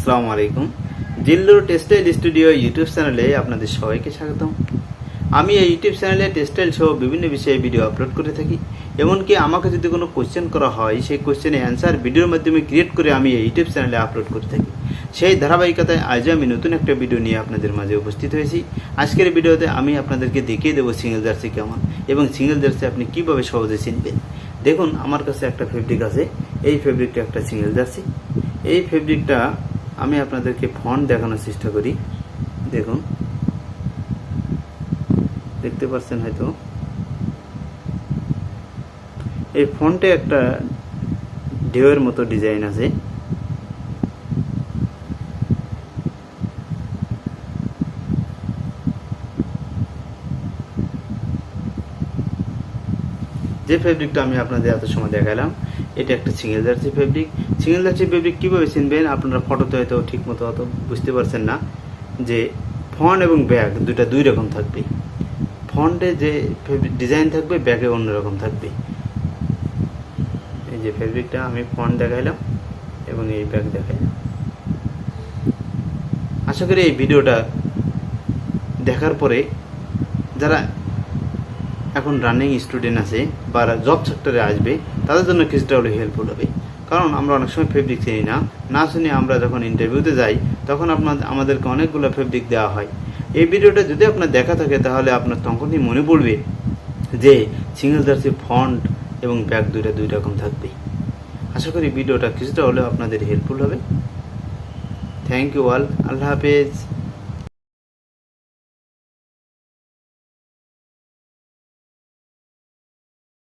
আসসালামু আলাইকুম। Zillur textile studio YouTube চ্যানেলে আপনাদের সবাইকে স্বাগতম। আমি এই ইউটিউব চ্যানেলে টেক্সটাইল সহ বিভিন্ন বিষয়ে ভিডিও আপলোড করে থাকি। এমনকি আমাকে যদি কোনো কোশ্চেন করা হয়, সেই কোশ্চেনে অ্যান্সার ভিডিওর মাধ্যমে ক্রিয়েট করে আমি এই ইউটিউব চ্যানেলে আপলোড করে থাকি। সেই ধারাবাহিকতায় আজও আমি নতুন একটা ভিডিও নিয়ে আপনাদের মাঝে উপস্থিত হয়েছি। আজকের ভিডিওতে আমি আপনাদেরকে দেখিয়ে দেবো সিঙ্গেল জার্সি কেমন এবং সিঙ্গেল জার্সি আপনি কীভাবে সহজে চিনবেন। দেখুন, আমার কাছে একটা ফেব্রিক আছে। এই ফেব্রিকটা একটা সিঙ্গেল জার্সি। এই ফেব্রিকটা আমি আপনাদেরকে ফন্ট দেখানোর চেষ্টা করি। দেখুন, দেখতে পাচ্ছেন হয়তো। এই ফন্টে একটা ঢেউয়ের মতো ডিজাইন আছে। যে ফেব্রিকটা আমি আপনাদের এত সময় দেখালাম, এটা একটা single jersey fabric. Single jersey fabric কীভাবে চিনবেন? আপনারা ফটোতে হয়তো ঠিক মতো অত বুঝতে পারছেন না যে ফন্ট এবং ব্যাগ দুইটা দুই রকম থাকবে। ফন্টে যে ডিজাইন থাকবে, ব্যাগে অন্যরকম থাকবে। এই যে ফেব্রিকটা আমি ফন্ট দেখাইলাম এবং এই ব্যাগ দেখাইলাম। আশা করি এই ভিডিওটা দেখার পরে যারা এখন রানিং স্টুডেন্ট আছে বা জব সেক্টরে আসবে, তাদের জন্য কিছুটা হলে হেল্পফুল হবে। কারণ আমরা অনেক সময় ফেব্রিক চিনি না শুনে আমরা যখন ইন্টারভিউতে যাই, তখন আমাদেরকে অনেকগুলো ফেব্রিক দেওয়া হয়। এই ভিডিওটা যদি আপনার দেখা থাকে, তাহলে আপনার তখনই মনে পড়বে যে সিঙ্গেল জার্সি ফন্ট এবং ব্যাগ দুইটা দুই রকম থাকবে। আশা করি ভিডিওটা কিছুটা হলেও আপনাদের হেল্পফুল হবে। Thank you all. আল্লাহ হাফেজ।